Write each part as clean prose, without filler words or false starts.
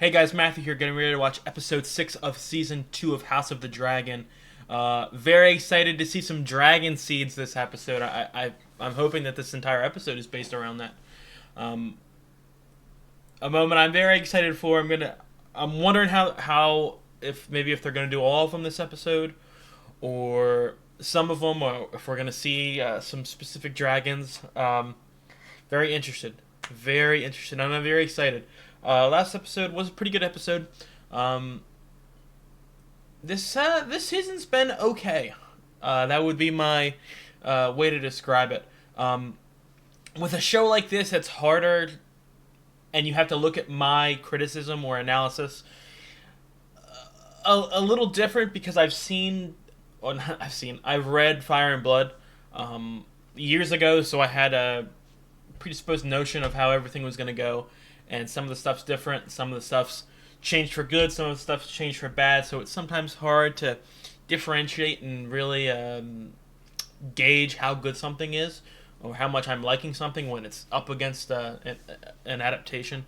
Hey guys, Matthew here, getting ready to watch episode 6 of season 2 of House of the Dragon. Very excited to see some dragon seeds this episode. I'm hoping that this entire episode is based around that. A moment I'm very excited for. I'm wondering how if they're gonna do all of them this episode, or some of them, or if we're gonna see some specific dragons. Very interested. Very interested. I'm very excited. Last episode was a pretty good episode. This season's been okay. That would be my way to describe it. With a show like this, it's harder, and you have to look at my criticism or analysis a little different because I've read Fire and Blood years ago, so I had a predisposed notion of how everything was going to go, and some of the stuff's different, some of the stuff's changed for good, some of the stuff's changed for bad, so it's sometimes hard to differentiate and really gauge how good something is or how much I'm liking something when it's up against an adaptation.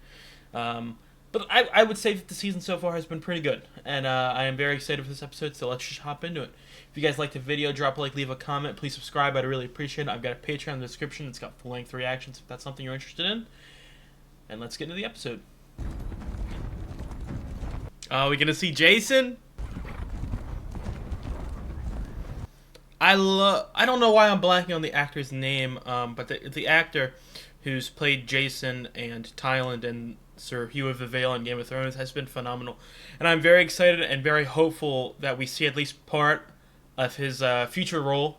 But I would say that the season so far has been pretty good, and I am very excited for this episode, so let's just hop into it. If you guys liked the video, drop a like, leave a comment, please subscribe, I'd really appreciate it. I've got a Patreon in the description, it's got full-length reactions if that's something you're interested in. And let's get into the episode. Oh, we gonna see Jason? I don't know why I'm blanking on the actor's name, but the actor who's played Jason and Tyland and Sir Hugh of the Vale in Game of Thrones has been phenomenal. And I'm very excited and very hopeful that we see at least part of his future role,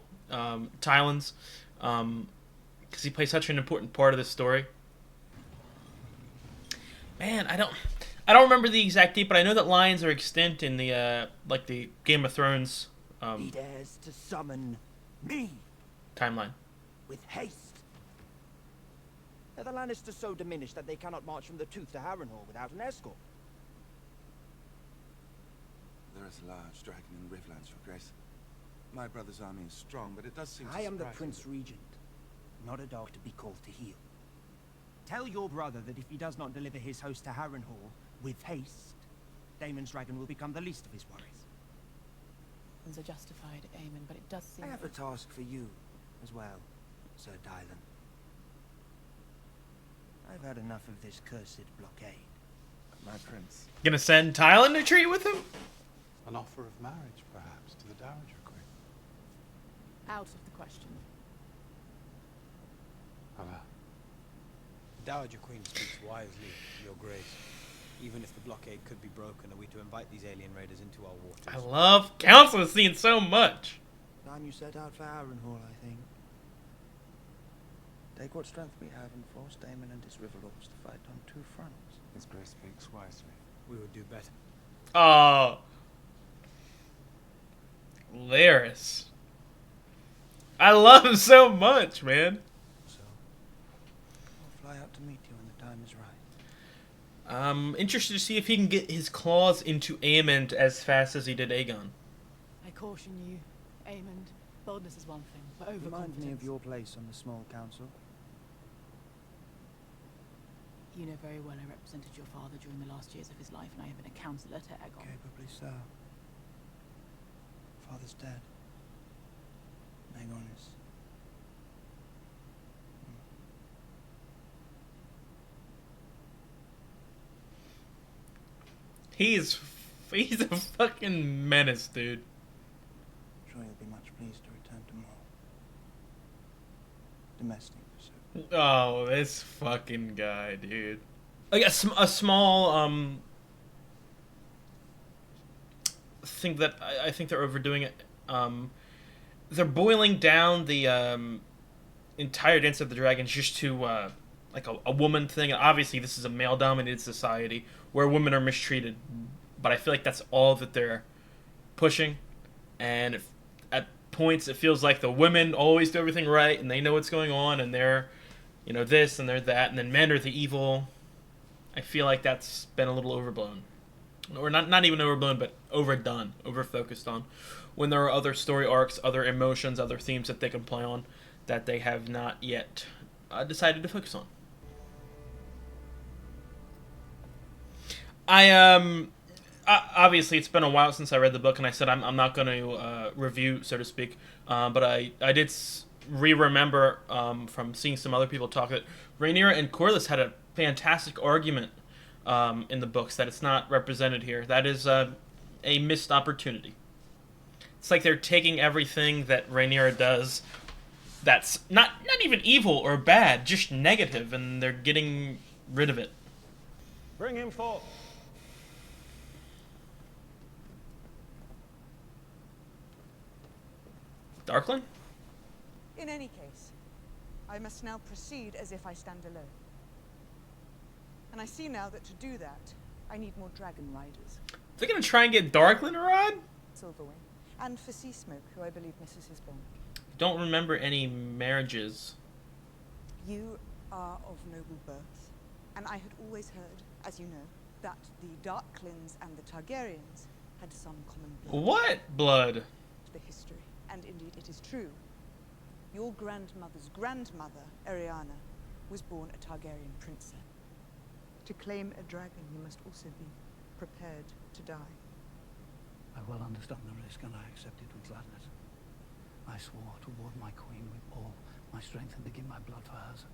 Tyland's, because he plays such an important part of this story. Man, I don't remember the exact date, but I know that lions are extinct in the the Game of Thrones He dares to summon me timeline. with haste. Are the Lannisters so diminished that they cannot march from the Tooth to Harrenhal without an escort? There is a large dragon in the Riverlands, Your Grace. My brother's army is strong, but it does seem to I am the surprise Prince me. Regent, not a dog to be called to heel. Tell your brother that if he does not deliver his host to Harrenhal with haste, Daemon's dragon will become the least of his worries. Are justified, Aemon, but it does seem... I have a task for you as well, Sir Dylan. I've had enough of this cursed blockade. My prince. Gonna send Tyland to treat with him? An offer of marriage, perhaps, to the Dowager Queen. Out of the question. Allah. The Dowager Queen speaks wisely, Your Grace. Even if the blockade could be broken, are we to invite these alien raiders into our waters? I love council scene so much. Time you set out for Harrenhal, I think. Take what strength we have and force Daemon and his river lords to fight on two fronts. His Grace speaks wisely. We would do better. Oh, Laris. I love him so much, man. So, I'll fly out to meet you when the time is right. I'm interested to see if he can get his claws into Aemond as fast as he did Aegon. I caution you, Aemon. Boldness is one thing, but Remind me of overconfidence... your place on the small council. You know very well I represented your father during the last years of his life, and I have been a counsellor to Aegon. Capably so. Father's dead. Aegon is... He's a fucking menace, dude. Sure you'll be much pleased to return to more domestic pursuit. Oh, this fucking guy, dude. Like a small thing that I think they're overdoing it. They're boiling down the entire Dance of the Dragons just to like a woman thing. Obviously, this is a male-dominated society where women are mistreated, but I feel like that's all that they're pushing. And at points, it feels like the women always do everything right, and they know what's going on, and they're, this and they're that, and then men are the evil. I feel like that's been a little overblown, or not even overblown, but overdone, overfocused on. When there are other story arcs, other emotions, other themes that they can play on, that they have not yet decided to focus on. Obviously it's been a while since I read the book, and I said I'm not going to review, so to speak. But I did remember from seeing some other people talk that Rhaenyra and Corlys had a fantastic argument in the books that it's not represented here. That is a missed opportunity. It's like they're taking everything that Rhaenyra does that's not even evil or bad, just negative, and they're getting rid of it. Bring him forth. Darklyn? In any case, I must now proceed as if I stand alone. And I see now that to do that, I need more dragon riders. They're gonna try and get Darklyn to ride? Silverwing. And for Sea Smoke, who I believe misses his bond. Don't remember any marriages. You are of noble birth, and I had always heard, as you know, that the Darklyns and the Targaryens had some common blood. What blood? The history, and indeed it is true. Your grandmother's grandmother, Ariana, was born a Targaryen princess. To claim a dragon, you must also be prepared to die. I well understand the risk, and I accept it with gladness. I swore to ward my queen with all my strength and to give my blood for hers.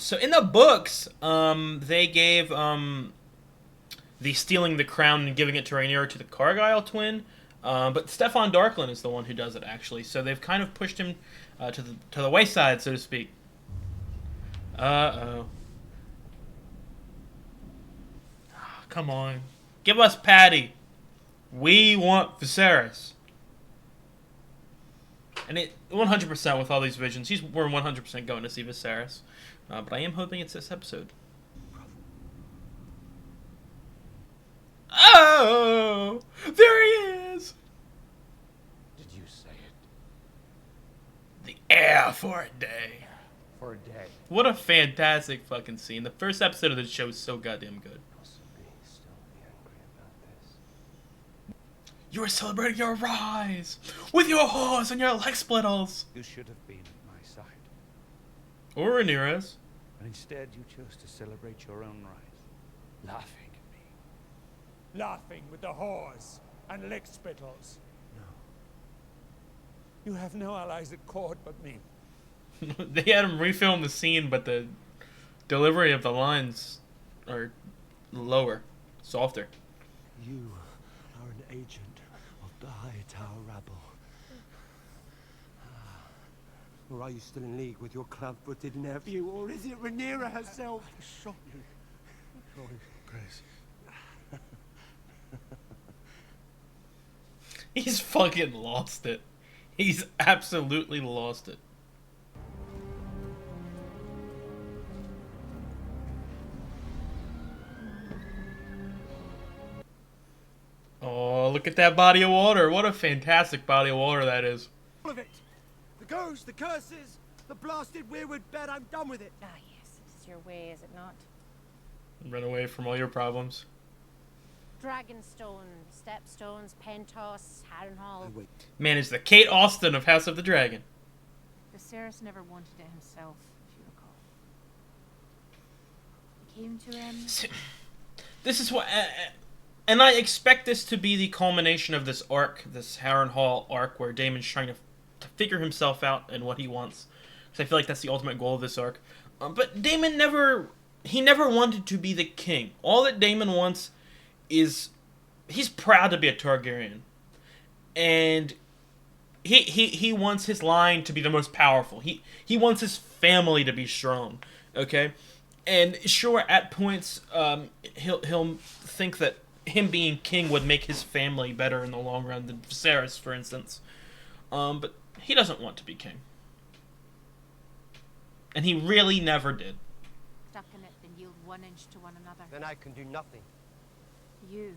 So in the books, they gave the stealing the crown and giving it to Rhaenyra to the Cargyle twin, but Stefan Darklyn is the one who does it actually. So they've kind of pushed him to the wayside, so to speak. Come on, give us Patty. We want Viserys. And it 100% with all these visions, we're 100% going to see Viserys. But I am hoping it's this episode. Oh, there he is. Did you say it? The heir for a day. For a day. What a fantastic fucking scene. The first episode of the show is so goddamn good. Possibly still be angry about this. You are celebrating your rise with your whores and your leg splittles. You should have been at my side. Or Rhaenyra's. But instead you chose to celebrate your own rise. Laughing at me. Laughing with the whores and lick spittles. No. You have no allies at court but me. They had him refilm the scene, but the delivery of the lines are lower, softer. You are an agent of the High Tower rabble. Or are you still in league with your club-footed nephew, or is it Rhaenyra herself? Shot you. Oh, Grace. He's fucking lost it. He's absolutely lost it. Oh, look at that body of water. What a fantastic body of water that is. All of it. The ghosts, the curses, the blasted weirwood bed, I'm done with it. Ah, yes, it is your way, is it not? Run away from all your problems. Dragonstone, Stepstones, Pentos, Harrenhal. Wait. Man, is the Kate Austen of House of the Dragon. Viserys never wanted it himself, if you recall. He came to him. This is what... and I expect this to be the culmination of this arc, this Harrenhal arc, where Daemon's trying to figure himself out and what he wants. Because I feel like that's the ultimate goal of this arc. But Daemon never wanted to be the king. All that Daemon wants is... He's proud to be a Targaryen. And he wants his line to be the most powerful. He wants his family to be strong. Okay? And sure, at points, he'll think that him being king would make his family better in the long run than Viserys, for instance. But he doesn't want to be king. And he really never did. Stuck in it, then yield 1 inch to one another. Then I can do nothing. You.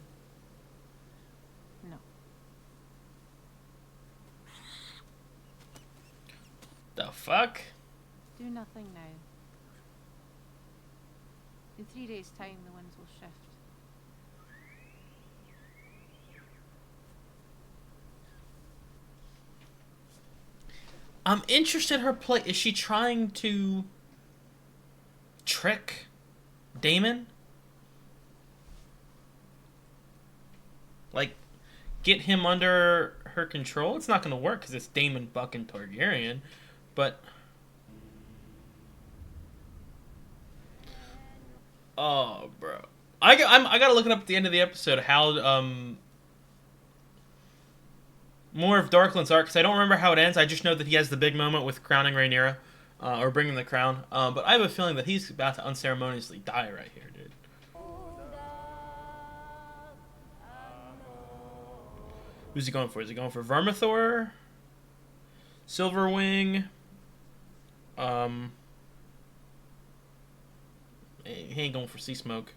No. The fuck? Do nothing now. In 3 days' time, the winds will shift. I'm interested in her play. Is she trying to trick Daemon? like get him under her control. It's not going to work because it's Daemon fucking Targaryen. But oh, bro, I gotta look it up at the end of the episode how more of Darkland's arc, because I don't remember how it ends. I just know that he has the big moment with crowning Rhaenyra, or bringing the crown. But I have a feeling that he's about to unceremoniously die right here, dude. Who's he going for? Is he going for Vermithor? Silverwing? He ain't going for Sea Smoke.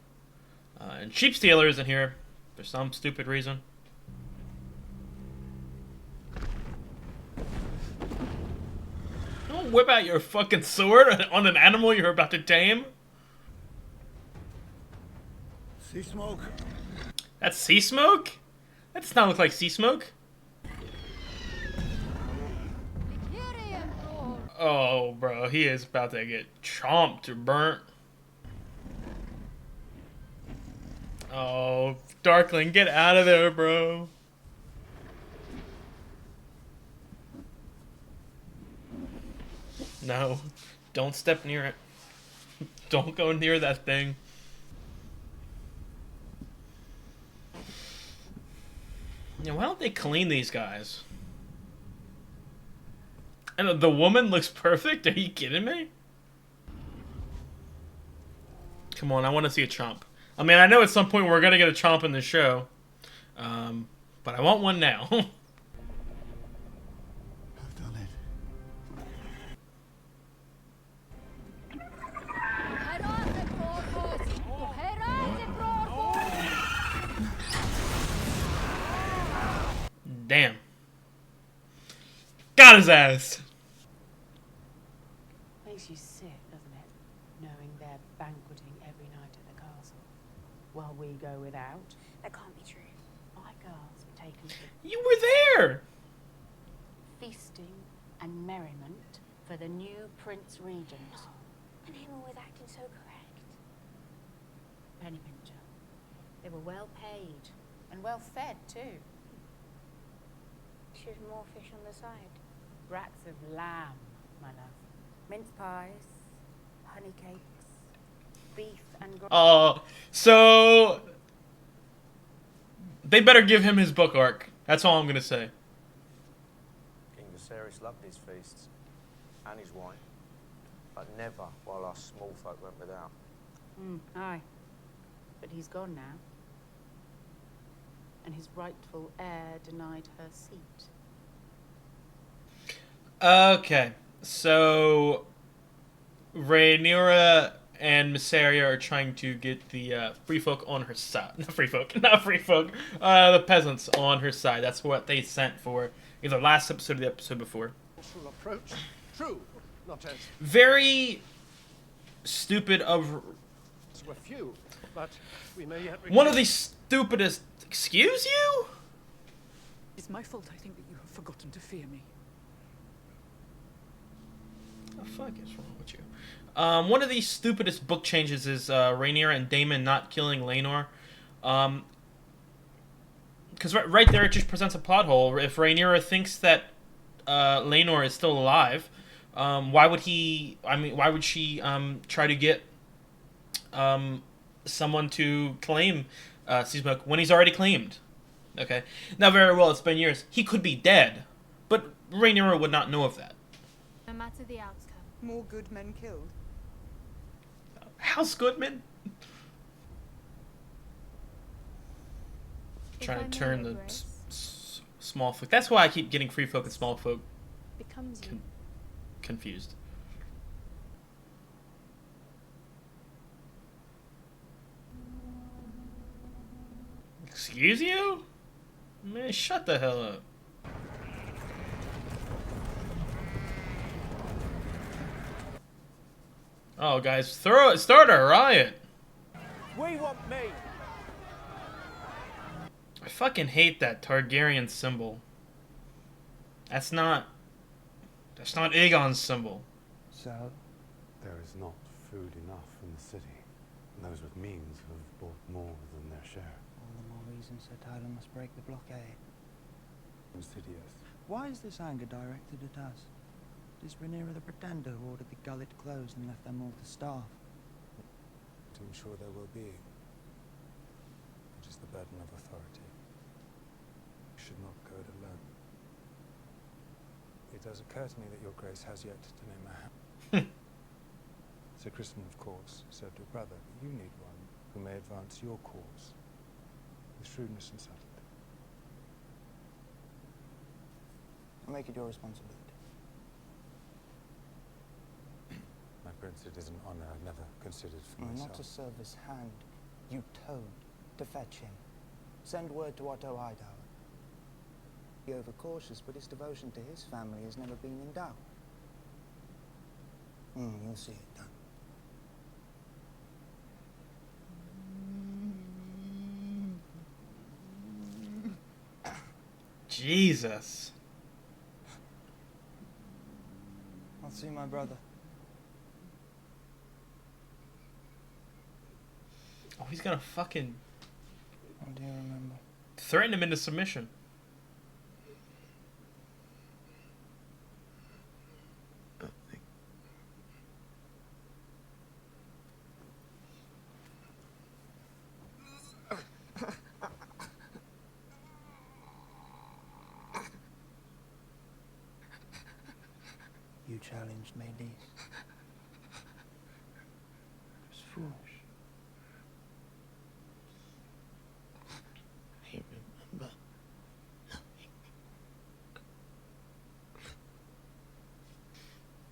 And Sheepstealer isn't here for some stupid reason. Don't whip out your fucking sword on an animal you're about to tame. Sea Smoke? That's Sea Smoke? That does not look like Sea Smoke. Oh, bro, he is about to get chomped or burnt. Oh, Darkling, get out of there, bro. No, don't step near it. Don't go near that thing. Yeah, why don't they clean these guys? And the woman looks perfect? Are you kidding me? Come on, I want to see a chomp. I mean, I know at some point we're going to get a chomp in the show. But I want one now. I've done it. Damn. Got his ass. Makes you sick, doesn't it? Knowing they're banqueting every night at the castle, while we go without. That can't be true. My girls were taken to You were there. feasting and merriment for the new Prince Regent. And him always acting so correct. Penny Pincher. They were well paid and well fed too. Should more fish on the side. Racks of lamb, my love. Mince pies, honey cakes, beef and So they better give him his book arc. That's all I'm gonna say. King Viserys loved his feasts and his wine, but never while our small folk went without. Aye. But he's gone now. And his rightful heir denied her seat. Okay, so Rhaenyra and Mysaria are trying to get the free folk on her side. Not free folk. The peasants on her side. That's what they sent for either last episode or the episode before. Approach. True, not as Very stupid of... we're few, but we may yet... One of the stupidest... Excuse you? It's my fault I think that you have forgotten to fear me. What the fuck is wrong with you? One of the stupidest book changes is Rhaenyra and Daemon not killing Laenor. Because right there it just presents a plot hole. If Rhaenyra thinks that Laenor is still alive, why would he... I mean, why would she try to get someone to claim Sea Smoke when he's already claimed? Okay. Now, very well, it's been years. He could be dead, but Rhaenyra would not know of that. No matter the outcome. More good men killed. House Goodman? Trying to turn the small folk. That's why I keep getting free folk and small folk Becomes you. confused. Excuse you? Man, shut the hell up. Oh, guys, start a riot. We want me. I fucking hate that Targaryen symbol. That's not Aegon's symbol. So? There is not food enough in the city, and those with means have bought more than their share. All the more reason reason Sir Tyler must break the blockade. Insidious. Why is this anger directed at us? It is Rhaenyra the Pretender who ordered the gullet closed and left them all to starve. To ensure their well-being, which is the burden of authority. You should not go it alone. It does occur to me that your grace has yet to name a hand. Sir Crispin, of course, served your brother, but you need one who may advance your cause with shrewdness and subtlety. Make it your responsibility. My prince, it is an honor I've never considered for myself. Not to serve his hand. You toad to fetch him. Send word to Otto Hightower. Be overcautious, but his devotion to his family has never been in doubt. You'll see it done. Jesus. I'll see my brother. Oh, he's gonna fucking What do you remember? threaten him into submission. You challenged Maelys. It was foolish. I remember nothing.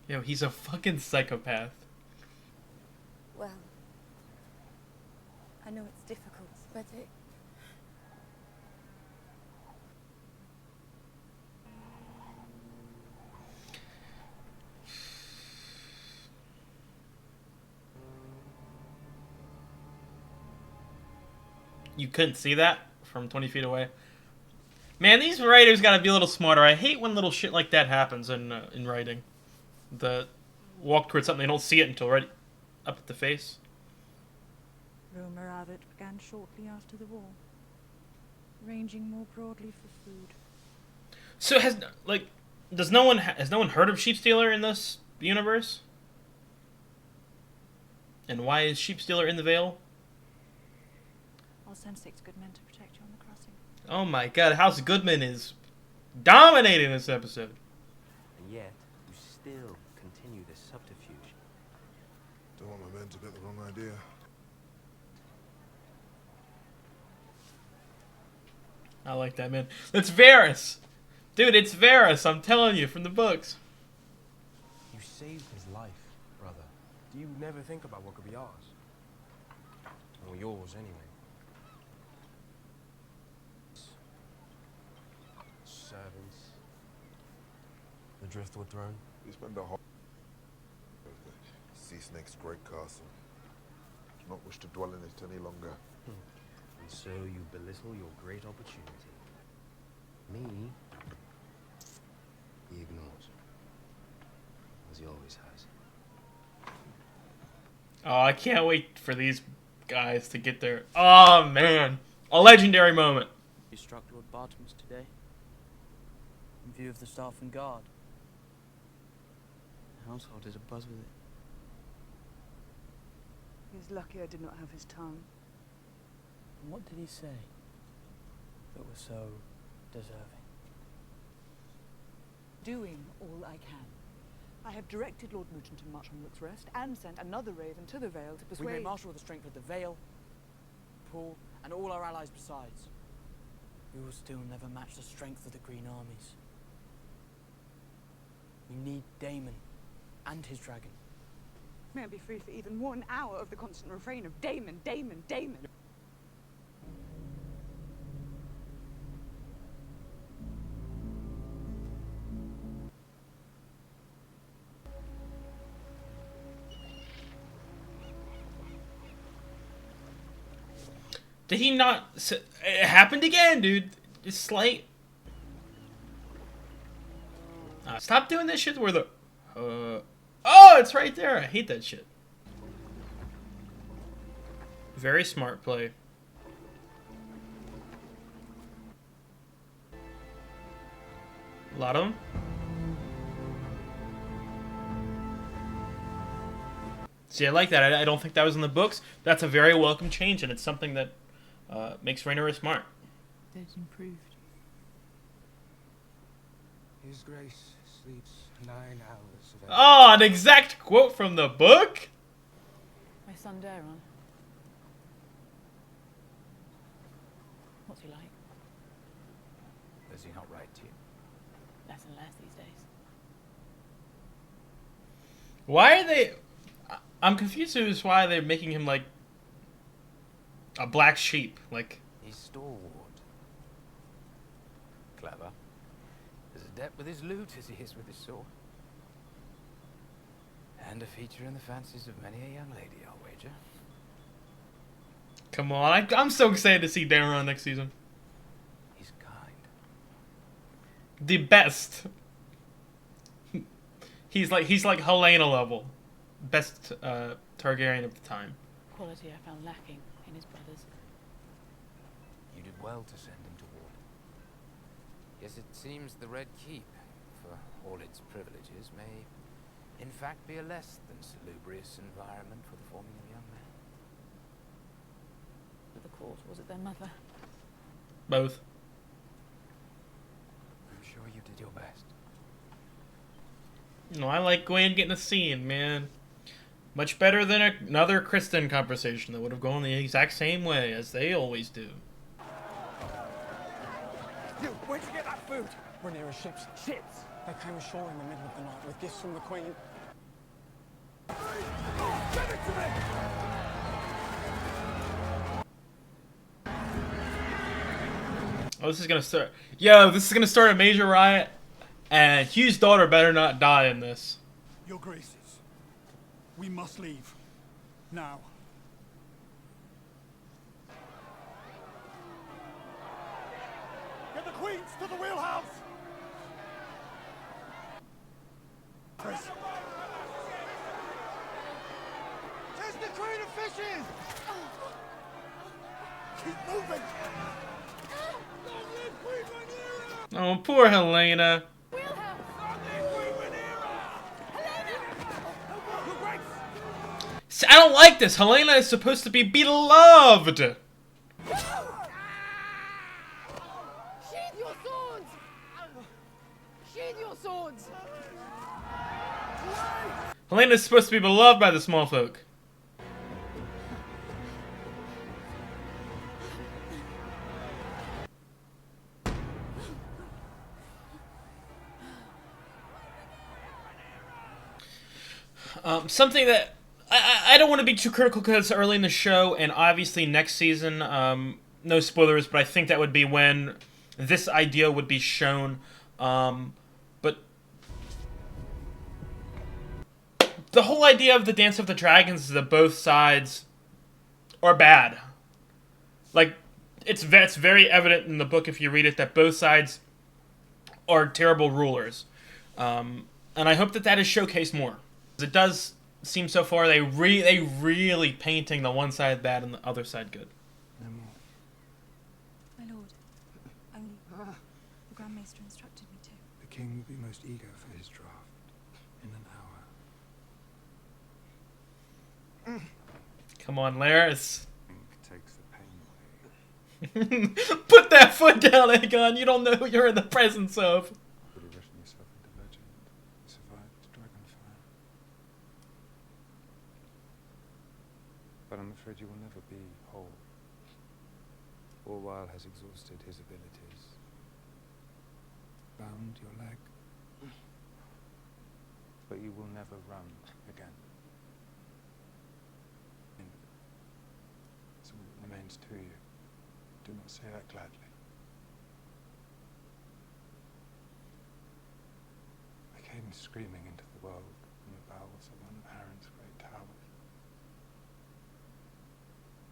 Yo, he's a fucking psychopath. Well, I know it's difficult, but it... You couldn't see that from 20 feet away. Man, these writers gotta be a little smarter. I hate when little shit like that happens in writing. The walk towards something, they don't see it until right up at the face. Rumour of it began shortly after the war, ranging more broadly for food. So has no one heard of Sheepstealer in this universe? And why is Sheepstealer in the Vale? I'll send 6 good men to protect you on the crossing. Oh my god, House Goodman is dominating this episode. And yet, you still continue this subterfuge. Don't want my men to get the wrong idea. I like that, man. It's Varys! Dude, it's Varys, I'm telling you, from the books. You saved his life, brother. Do you never think about what could be ours? Or yours, anyway. Servants. The Driftwood throne. We spend the whole Sea Snake's great castle. Do not wish to dwell in it any longer. And so you belittle your great opportunity. Me, he ignores. As he always has. Oh, I can't wait for these guys to get there. Oh, man. A legendary moment. You struck Lord Bartimus today? In view of the staff and guard? The household is abuzz with it. He's lucky I did not have his tongue. And what did he say that was so deserving? Doing all I can. I have directed Lord Mooton to march on Rook's Rest and sent another raven to the Vale to persuade... We may marshal the strength of the Vale, Pool, and all our allies besides. We will still never match the strength of the Green Armies. We need Daemon and his dragon. May I be free for even 1 hour of the constant refrain of Daemon, Daemon, Daemon. Did he not... It happened again, dude. It's slight. Stop doing that shit where the... Oh, it's right there. I hate that shit. Very smart play. A lot of them. See, I like that. I don't think that was in the books. That's a very welcome change, and it's something that makes Rhaenyra smart. It's improved. His Grace sleeps 9 hours of Oh, an exact quote from the book? My son Daron. What's he like? Does he not write to you? Less and less these days. Why are they... I'm confused as why they're making him, like, a black sheep. Like... He's stalwart. Clever. As adept with his lute as he is with his sword. And a feature in the fancies of many a young lady, I'll wager. Come on, I'm so excited to see Daron next season. He's kind. The best. He's like Helena level. Best Targaryen of the time. Quality I found lacking in his brothers. You did well to send him to war. Yes, it seems the Red Keep, for all its privileges, may in fact be a less than salubrious environment for the forming of young men. But the court, was it their mother? Both. I'm sure you did your best. No, I like Gwen getting a scene, man. Much better than another Kristen conversation that would have gone the exact same way as they always do. You, where'd you get that food? Rhaenyra's ships. Ships? They came ashore in the middle of the night with gifts from the Queen. Give it to me! Oh, this is gonna start. Yo, this is gonna start a major riot, and Hugh's daughter better not die in this. Your Graces, we must leave. Now. Get the Queens to the wheelhouse! Chris. There's the Queen of Fishes! Keep moving! Oh, poor Helena. See, I don't like this. Helena is supposed to be beloved. Sheathe your swords! Sheathe your swords! Helena is supposed to be beloved by the Smallfolk. Something that I don't want to be too critical because it's early in the show, and obviously next season, no spoilers, but I think that would be when this idea would be shown. But the whole idea of the Dance of the Dragons is that both sides are bad. Like, it's very evident in the book if you read it that both sides are terrible rulers. And I hope that is showcased more. It does seem so far they really painting the one side bad and the other side good. No more. My lord, only the Grand Maester instructed me to. The king will be most eager for his draft in an hour. Come on, Laris. Takes the pain away. Put that foot down, Aegon. You don't know who you're in the presence of. Could have written yourself into legend. You survived Dragonfire. But I'm afraid you will never be whole. Orwell has exhausted his abilities. Bound your leg. But you will never run again. That's all that remains to you. Do not say that gladly. I came screaming into the world from the bowels of one of Harren's great towers.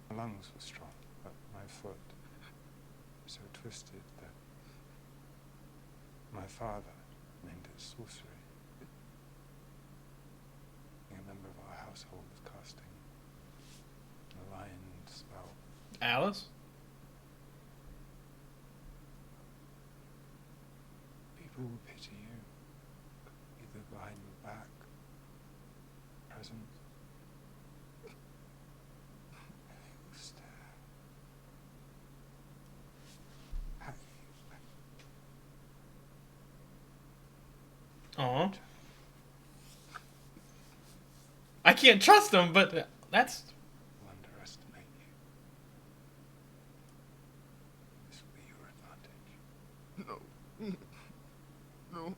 My lungs were strong, but my foot was so twisted that my father named it sorcery. Being a member of our household was casting a lion spell. Alice? People People will pity you, either behind your back, present. They will stare at you. Aw. I can't trust him, but that's... Underestimate you. This will be your advantage. No. No.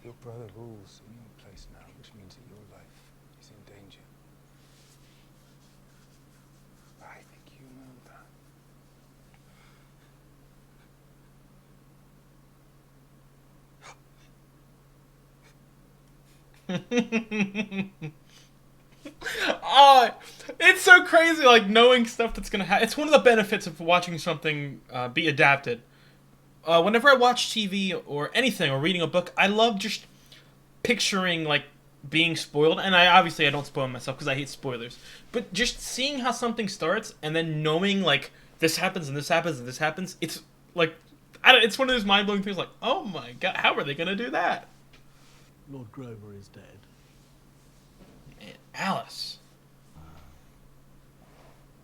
Your brother rules in your place now, which means that your life is in danger. I think you know that. Oh, it's so crazy, like, knowing stuff that's gonna happen. It's one of the benefits of watching something be adapted. Whenever I watch TV or anything or reading a book, I love just picturing, like, being spoiled. And I don't spoil myself because I hate spoilers. But just seeing how something starts and then knowing, like, this happens and this happens and this happens, it's, like, it's one of those mind-blowing things, like, oh my god, how are they gonna do that? Lord Grover is dead. Man, Alice.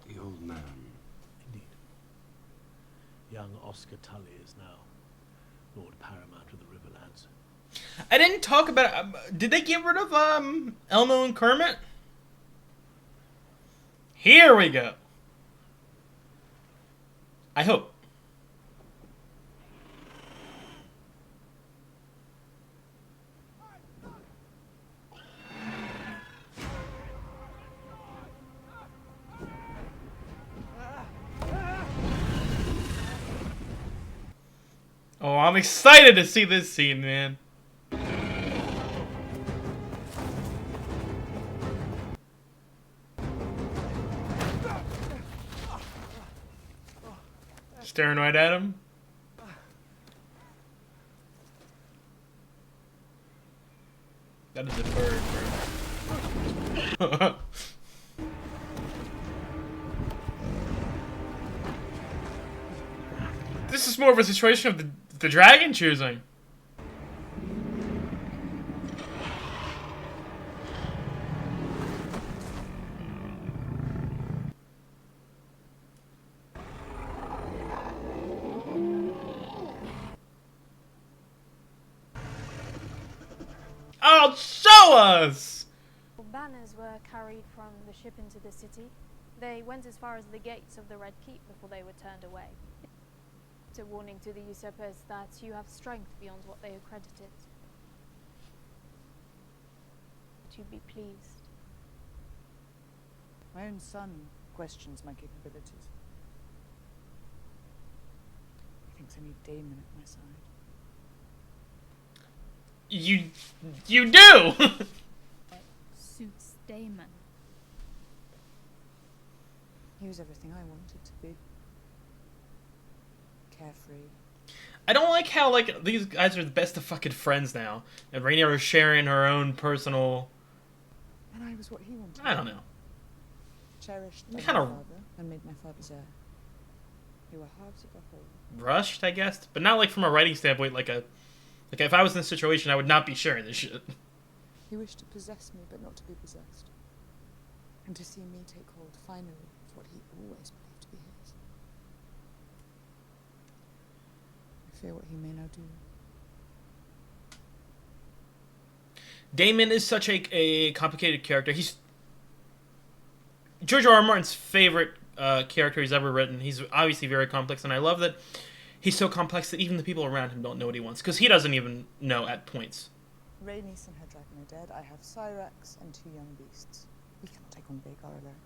The old man. Indeed. Young Oscar Tully is now Lord Paramount of the Riverlands. I didn't talk about it. Did they get rid of Elmo and Kermit? Here we go. I hope. Oh, I'm excited to see this scene, man. Staring right at him. That is a bird, bro. This is more of a situation of the dragon choosing. Oh, show us! Banners were carried from the ship into the city. They went as far as the gates of the Red Keep before they were turned away. It's a warning to the usurpers that you have strength beyond what they accredited. That you'd be pleased. My own son questions my capabilities. He thinks I need Damon at my side. You do! Suits Damon. He was everything I wanted to be. Carefree. I don't like how, like, these guys are the best of fucking friends now. And Rhaenyra is sharing her own personal... And I was what he wanted. I don't know. Cherished by Kinda my father and made my father's heir. You were halves of a whole. Rushed, I guess. But not, like, from a writing standpoint, like if I was in this situation, I would not be sharing this shit. He wished to possess me, but not to be possessed. And to see me take hold finally of what he always believed to be his. I fear what he may now do. Damon is such a complicated character. He's George R. R. Martin's favorite character he's ever written. He's obviously very complex, and I love that he's so complex that even the people around him don't know what he wants, because he doesn't even know at points. Rhaenys and her dragon are dead. I have Cyrax and 2 young beasts. We cannot take on Vhagar alone.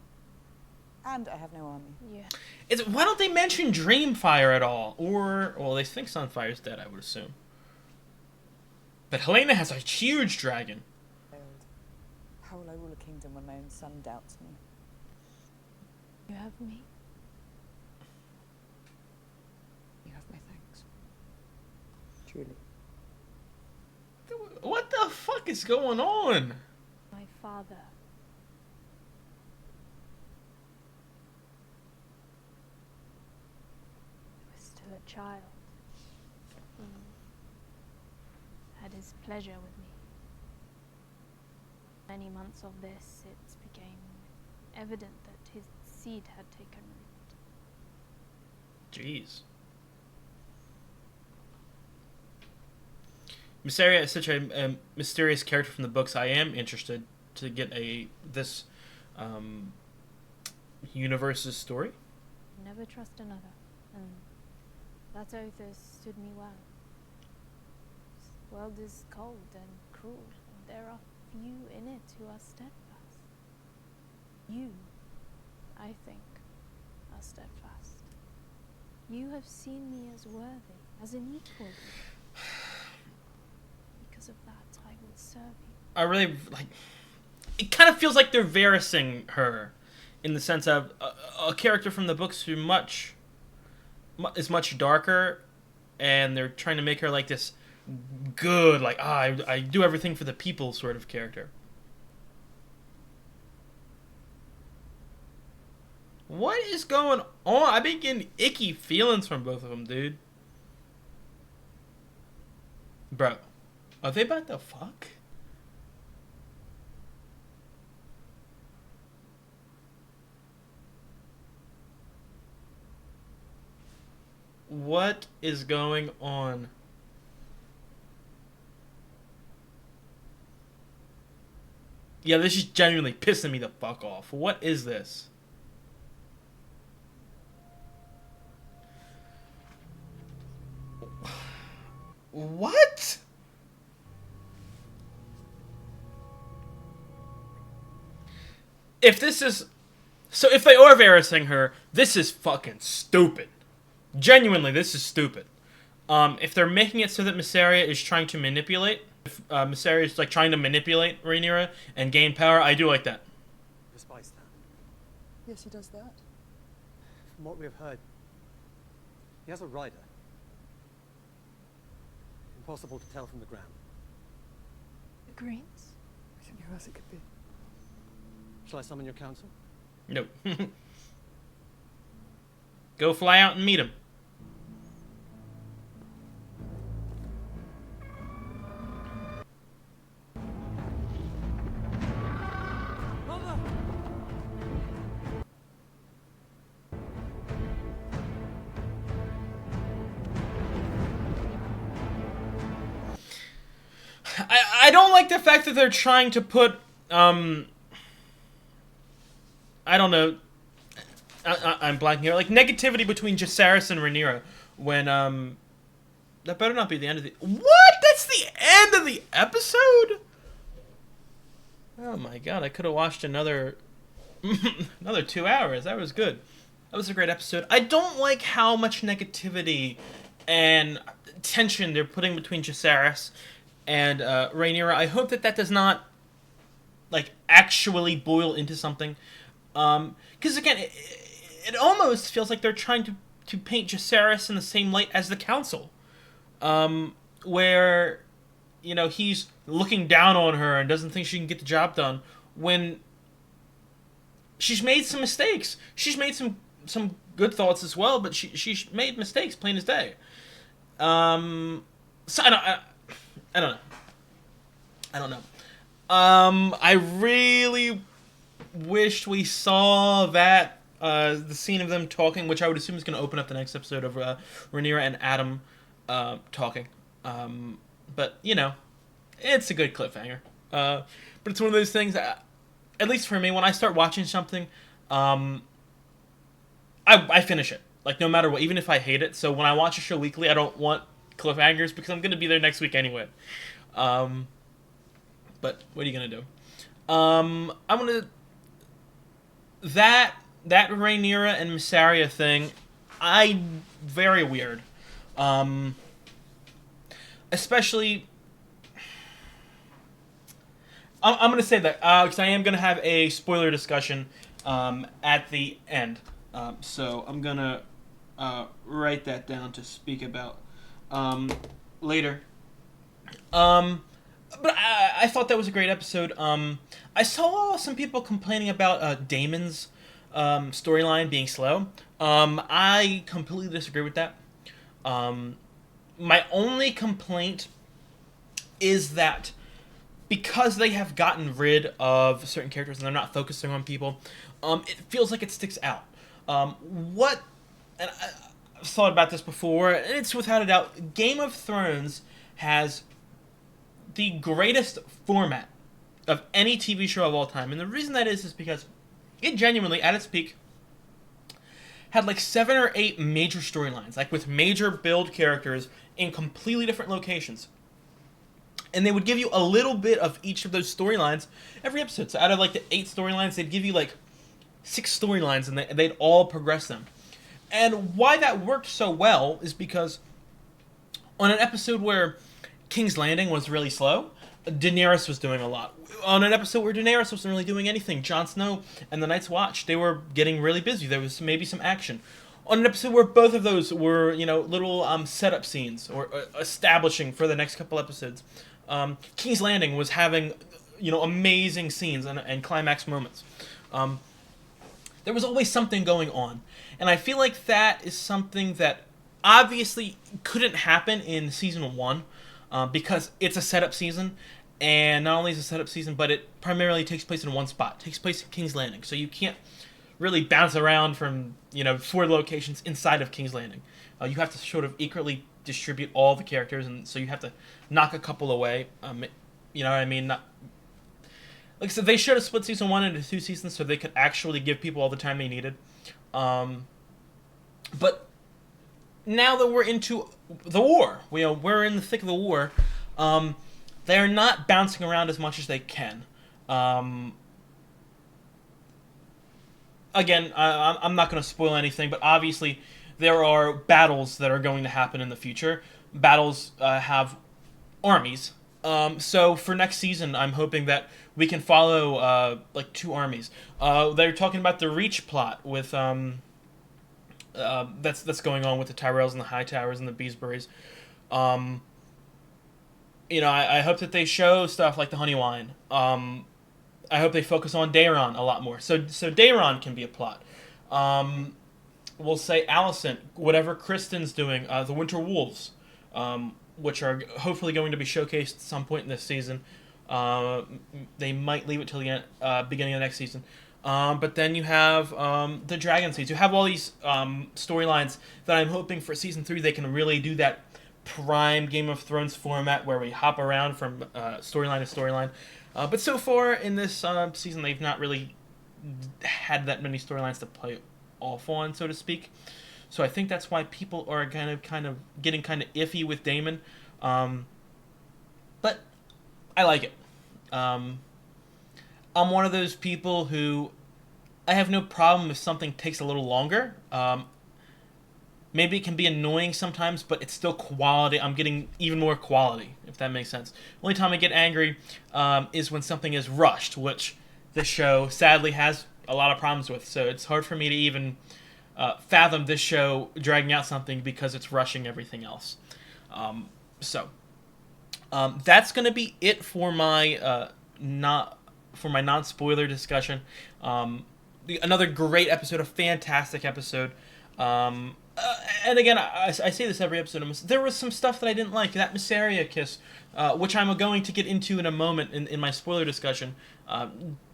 And I have no army. Yeah. Why don't they mention Dreamfire at all? Or, well, they think Sunfire's dead, I would assume. But Helena has a huge dragon. How will I rule a kingdom when my own son doubts me? You have me. You have my thanks. Truly. What the fuck is going on? My father. child who had his pleasure with me. Many months of this, it became evident that his seed had taken root. Jeez. Mysteria is such a mysterious character from the books. I am interested to get this universe's story. Never trust another, and that oath has stood me well. This world is cold and cruel, and there are few in it who are steadfast. You, I think, are steadfast. You have seen me as worthy, as an equal. Because of that, I will serve you. I really like. It kind of feels like they're Varysing her, in the sense of a character from the books who is much darker, and they're trying to make her like this good, like I do everything for the people sort of character. What is going on? I've been getting icky feelings from both of them, dude. Bro, are they about to fuck? What is going on? Yeah, this is genuinely pissing me the fuck off. What is this? What? If this is... So if they are Varysing her, this is fucking stupid. Genuinely, this is stupid. If they're making it so that Mysaria is trying to manipulate... If Mysaria is like trying to manipulate Rhaenyra and gain power, I do like that. Despise that. Yes, he does that. From what we have heard, he has a rider. Impossible to tell from the ground. The Greens? I don't know who else it could be. Shall I summon your council? Nope. Go fly out and meet him. I don't like the fact that they're trying to put, I don't know, I'm blanking here, like negativity between Jacaerys and Rhaenyra when, that better not be the end of the, what? That's the end of the episode? Oh my god, I could have watched another 2 hours. That was good. That was a great episode. I don't like how much negativity and tension they're putting between Jacaerys and Rhaenyra. I hope that does not, like, actually boil into something. Because, again, it almost feels like they're trying to paint Jacaerys in the same light as the Council. Where, you know, he's looking down on her and doesn't think she can get the job done, when she's made some mistakes. She's made some good thoughts as well, but she's made mistakes, plain as day. So I don't know. I really wished we saw that, the scene of them talking, which I would assume is going to open up the next episode of Rhaenyra and Adam talking. But, you know, it's a good cliffhanger. But it's one of those things, at least for me, when I start watching something, I finish it. Like, no matter what, even if I hate it. So when I watch a show weekly, I don't want cliffhangers because I'm going to be there next week anyway. But what are you going to do? I'm going to... That Rhaenyra and Mysaria thing, very weird. Especially... I'm going to say that, because I am going to have a spoiler discussion at the end. So I'm going to write that down to speak about later. But I thought that was a great episode. I saw some people complaining about Daemon's storyline being slow. I completely disagree with that. My only complaint is that because they have gotten rid of certain characters and they're not focusing on people, it feels like it sticks out. And I've thought about this before, and it's without a doubt, Game of Thrones has the greatest format of any TV show of all time. And the reason that is because it genuinely, at its peak, had like 7 or 8 major storylines, like with major build characters in completely different locations. And they would give you a little bit of each of those storylines every episode. So out of like the 8 storylines, they'd give you like 6 storylines, and they'd all progress them. And why that worked so well is because on an episode where King's Landing was really slow, Daenerys was doing a lot. On an episode where Daenerys wasn't really doing anything, Jon Snow and the Night's Watch, they were getting really busy. There was maybe some action. On an episode where both of those were, little setup scenes or establishing for the next couple episodes, King's Landing was having, amazing scenes and climax moments. There was always something going on. And I feel like that is something that obviously couldn't happen in season 1 because it's a setup season. And not only is it a setup season, but it primarily takes place in one spot. It takes place in King's Landing. So you can't really bounce around from, 4 locations inside of King's Landing. You have to sort of equally distribute all the characters, and so you have to knock a couple away. You know what I mean? Like I said, they should have split season 1 into 2 seasons so they could actually give people all the time they needed. But now that we're into the war, we're in the thick of the war, they're not bouncing around as much as they can. Again, I'm not going to spoil anything, but obviously there are battles that are going to happen in the future. Battles have armies. So for next season, I'm hoping that we can follow 2 armies. They're talking about the Reach plot with that's going on with the Tyrells and the Hightowers and the Beesburys. I hope that they show stuff like the Honeywine. I hope they focus on Daeron a lot more. So Daeron can be a plot. We'll say Alicent, whatever Kristen's doing, the Winter Wolves, which are hopefully going to be showcased at some point in this season. They might leave it till the beginning of next season. But then you have the Dragon Seeds. You have all these storylines that I'm hoping for season 3 they can really do that prime Game of Thrones format where we hop around from storyline to storyline. But so far in this season, they've not really had that many storylines to play off on, so to speak. So I think that's why people are kind of getting kind of iffy with Daemon. But I like it. I'm one of those people who I have no problem if something takes a little longer. Maybe it can be annoying sometimes, but it's still quality. I'm getting even more quality, if that makes sense. Only time I get angry is when something is rushed, which this show sadly has a lot of problems with. So it's hard for me to even fathom this show dragging out something because it's rushing everything else. That's going to be it for my non-spoiler discussion. Another great episode, a fantastic episode. And again, I say this every episode. There was some stuff that I didn't like. That Mysaria kiss, which I'm going to get into in a moment in my spoiler discussion,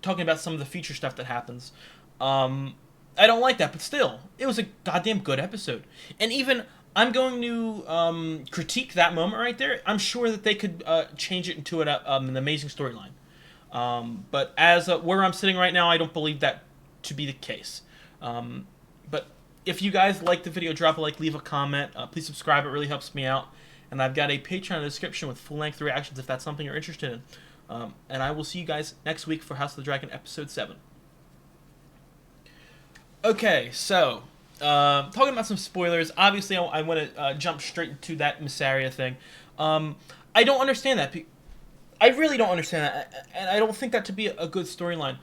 talking about some of the future stuff that happens. I don't like that, but still, it was a goddamn good episode. And even I'm going to critique that moment right there. I'm sure that they could change it into an amazing storyline. But as where I'm sitting right now, I don't believe that to be the case. But if you guys like the video, drop a like, leave a comment. Please subscribe. It really helps me out. And I've got a Patreon in the description with full-length reactions if that's something you're interested in. And I will see you guys next week for House of the Dragon Episode 7. Okay, so, talking about some spoilers. Obviously, I want to jump straight into that Mysaria thing. I don't understand that. I really don't understand that. And I don't think that to be a good storyline.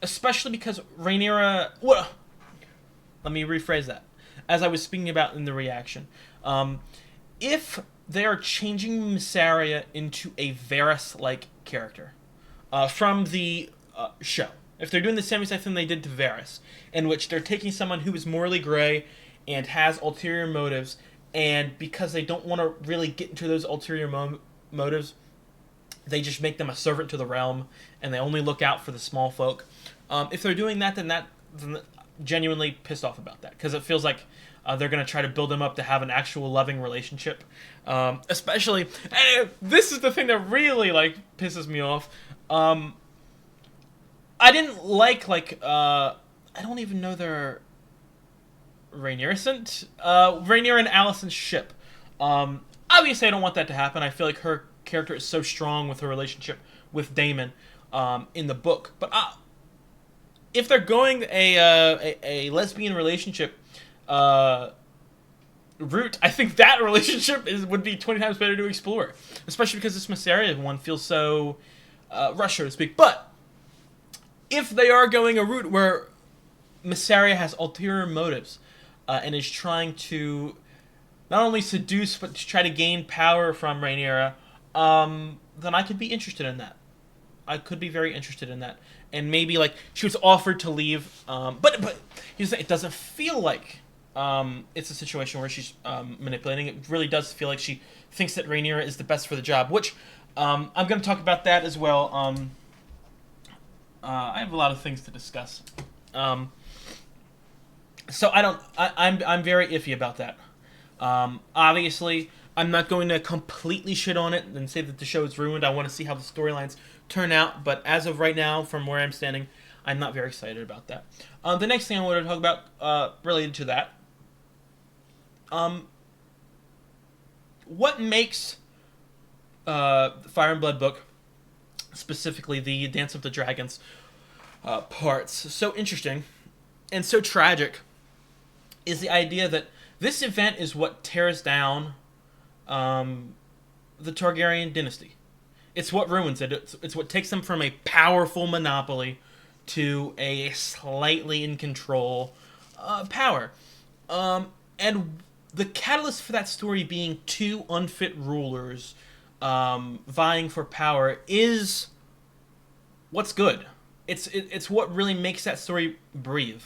Especially because Rhaenyra... Well, let me rephrase that. As I was speaking about in the reaction. If they are changing Mysaria into a Varys-like character from the show, if they're doing the same exact thing they did to Varys, in which they're taking someone who is morally gray and has ulterior motives, and because they don't want to really get into those ulterior motives, they just make them a servant to the realm, and they only look out for the small folk. If they're doing that, then genuinely pissed off about that, because it feels like they're going to try to build them up to have an actual loving relationship. Especially, and this is the thing that really like pisses me off. I didn't like I don't even know their Rhaenyra and Alicent's ship. Obviously, I don't want that to happen. I feel like her character is so strong with her relationship with Daemon in the book. But if they're going a lesbian relationship route, I think that relationship would be 20 times better to explore, especially because this Mysaria one feels so rushed, so to speak. But if they are going a route where Mysaria has ulterior motives and is trying to not only seduce but to try to gain power from Rhaenyra, then I could be interested in that. I could be very interested in that. And maybe like she was offered to leave, but it doesn't feel like it's a situation where she's manipulating. It really does feel like she thinks that Rhaenyra is the best for the job, which I'm going to talk about that as well. I have a lot of things to discuss. So I'm very iffy about that. Obviously, I'm not going to completely shit on it and say that the show is ruined. I want to see how the storylines turn out, but as of right now, from where I'm standing, I'm not very excited about that. The next thing I want to talk about related to that, what makes the Fire and Blood book, specifically the Dance of the Dragons parts, so interesting and so tragic is the idea that this event is what tears down the Targaryen dynasty. It's what ruins it. It's what takes them from a powerful monopoly to a slightly in control power. And the catalyst for that story being two unfit rulers vying for power is what's good. It's what really makes that story breathe.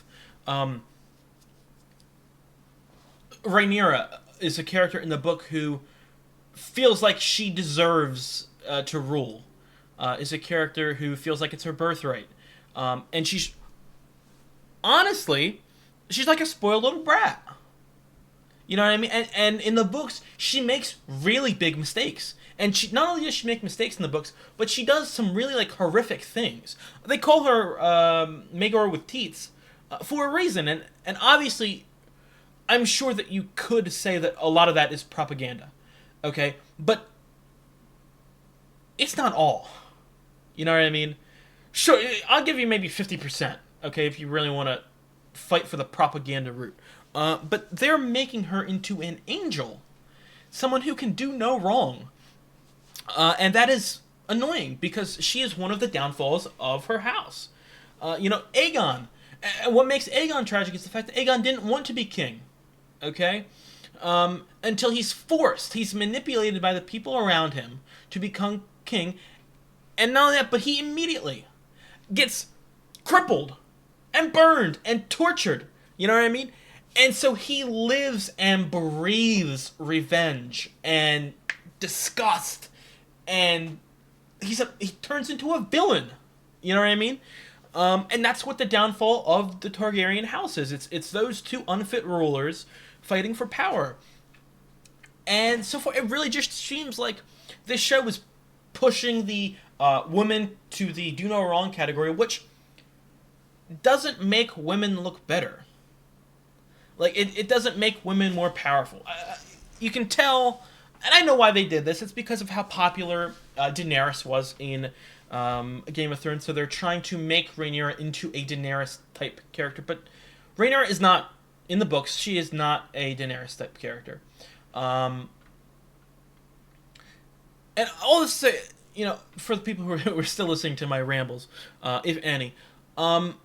Rhaenyra is a character in the book who feels like she deserves to rule. Is a character who feels like it's her birthright. And she's like a spoiled little brat. You know what I mean? And in the books, she makes really big mistakes. And she not only does she make mistakes in the books, but she does some really like horrific things. They call her Maegor with teats for a reason. And obviously, I'm sure that you could say that a lot of that is propaganda. Okay? But it's not all. You know what I mean? Sure, I'll give you maybe 50%, okay, if you really want to fight for the propaganda route. But they're making her into an angel. Someone who can do no wrong. And that is annoying, because she is one of the downfalls of her house. Aegon. And what makes Aegon tragic is the fact that Aegon didn't want to be king. Okay? Until he's forced. He's manipulated by the people around him to become king. And not only that, but he immediately gets crippled and burned and tortured. You know what I mean? And so he lives and breathes revenge and disgust, and he turns into a villain. You know what I mean? And that's what the downfall of the Targaryen house is. It's those two unfit rulers fighting for power. And so far, it really just seems like this show was pushing the woman to the do no wrong category, which doesn't make women look better. Like, it doesn't make women more powerful. You can tell, and I know why they did this. It's because of how popular Daenerys was in Game of Thrones. So they're trying to make Rhaenyra into a Daenerys-type character. But Rhaenyra is not, in the books, she is not a Daenerys-type character. And all this, for the people who are still listening to my rambles, if any, I'm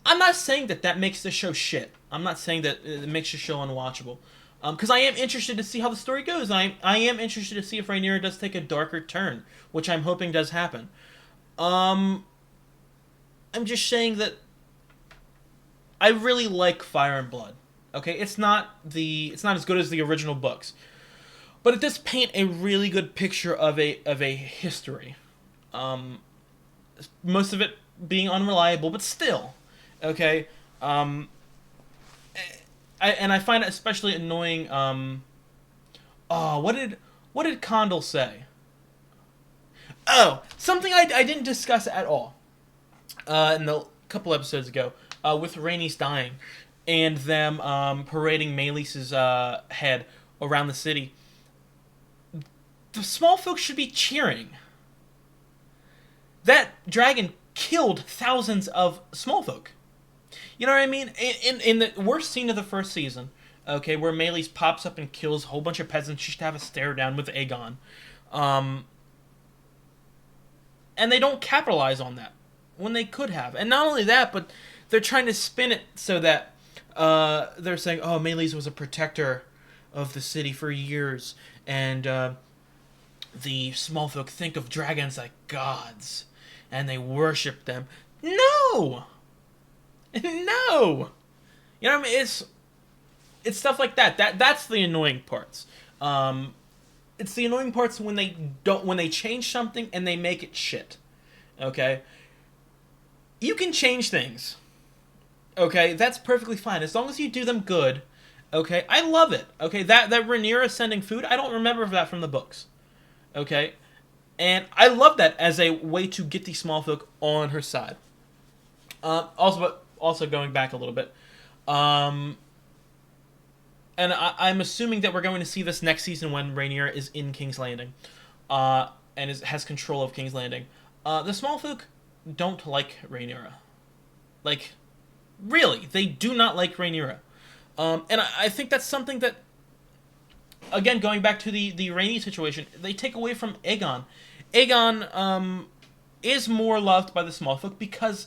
not saying that makes the show shit. I'm not saying that it makes the show unwatchable. Because I am interested to see how the story goes. I am interested to see if Rhaenyra does take a darker turn, which I'm hoping does happen. I'm just saying that I really like Fire and Blood. Okay, it's not as good as the original books, but it does paint a really good picture of a history. Most of it being unreliable, but still, okay. I find it especially annoying. What did Condell say? Oh, something I didn't discuss at all in the couple episodes ago with Rhaenys dying and them parading Meleys's head around the city. The small folk should be cheering. That dragon killed thousands of small folk. You know what I mean? In the worst scene of the first season, okay, where Meleys pops up and kills a whole bunch of peasants just to have a stare down with Aegon. And they don't capitalize on that when they could have. And not only that, but they're trying to spin it so that they're saying, oh, Meleys was a protector of the city for years, and the small folk think of dragons like gods, and they worship them. No! No! You know what I mean? It's stuff like that. That's the annoying parts. It's the annoying parts when they change something and they make it shit. Okay? You can change things. Okay? That's perfectly fine. As long as you do them good. Okay? I love it. Okay? That Rhaenyra sending food, I don't remember that from the books. Okay? And I love that as a way to get the small folk on her side. Also going back a little bit. And I'm assuming that we're going to see this next season when Rhaenyra is in King's Landing, and has control of King's Landing. The small folk don't like Rhaenyra. Like, really, they do not like Rhaenyra. And I think that's something that, again, going back to the Rhaenys situation, they take away from Aegon. Aegon is more loved by the small folk because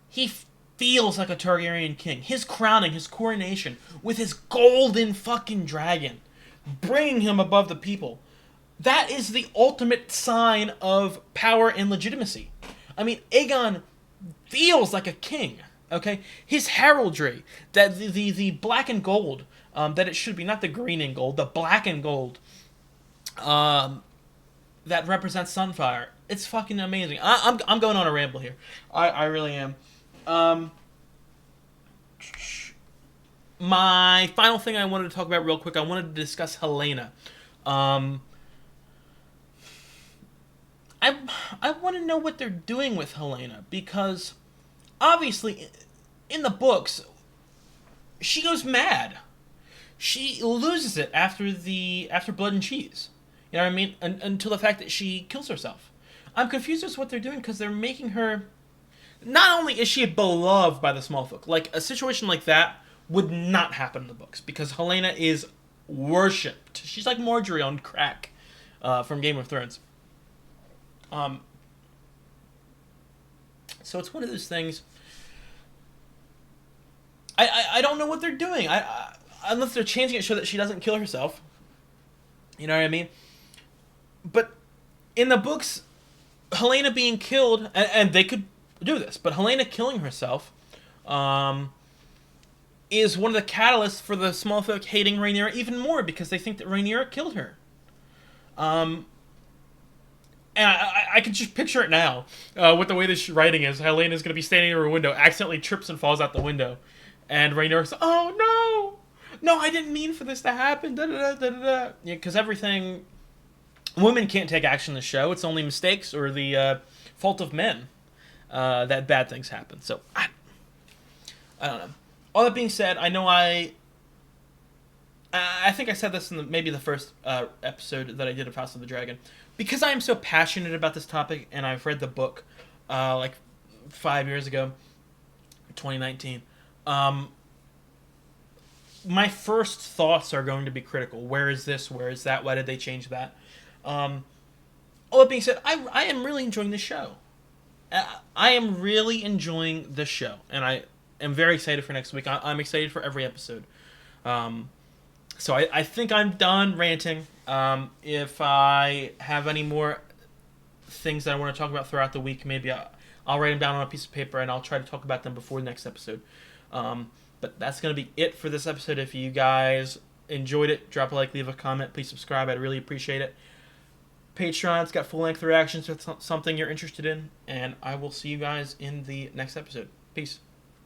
he feels like a Targaryen king. His crowning, his coronation, with his golden fucking dragon, bringing him above the people. That is the ultimate sign of power and legitimacy. I mean, Aegon feels like a king, okay? His heraldry, that the black and gold, that it should be, not the green and gold, the black and gold, that represents Sunfire. It's fucking amazing. I'm going on a ramble here. I really am. My final thing I wanted to talk about real quick, I wanted to discuss Helena. I want to know what they're doing with Helena, because obviously in the books she goes mad. She loses it after Blood and Cheese. You know what I mean? Until the fact that she kills herself. I'm confused as to what they're doing, because they're making her... Not only is she beloved by the small folk, like a situation like that would not happen in the books, because Helena is worshipped. She's like Marjorie on crack from Game of Thrones. So it's one of those things. I don't know what they're doing. Unless they're changing it so that she doesn't kill herself. You know what I mean? But in the books, Helena being killed, and they could do this, but Helena killing herself is one of the catalysts for the small folk hating Rhaenyra even more, because they think that Rhaenyra killed her. And I can just picture it now with the way this writing is. Helena's going to be standing in her window, accidentally trips and falls out the window, and Rhaenyra's, oh no, I didn't mean for this to happen. Yeah, because everything, women can't take action in the show. It's only mistakes or the fault of men that bad things happen. So I don't know. All that being said, I know I think I said this in maybe the first episode that I did of House of the Dragon. Because I am so passionate about this topic, and I've read the book like 5 years ago, 2019. My first thoughts are going to be critical. Where is this? Where is that? Why did they change that? All that being said, I am really enjoying the show. I am really enjoying the show, and I am very excited for next week. I'm excited for every episode. So I think I'm done ranting. If I have any more things that I want to talk about throughout the week, maybe I'll write them down on a piece of paper, and I'll try to talk about them before the next episode. But that's going to be it for this episode. If you guys enjoyed it, drop a like, leave a comment, please subscribe. I'd really appreciate it. Patreon's got full-length reactions to something you're interested in, and I will see you guys in the next episode. Peace.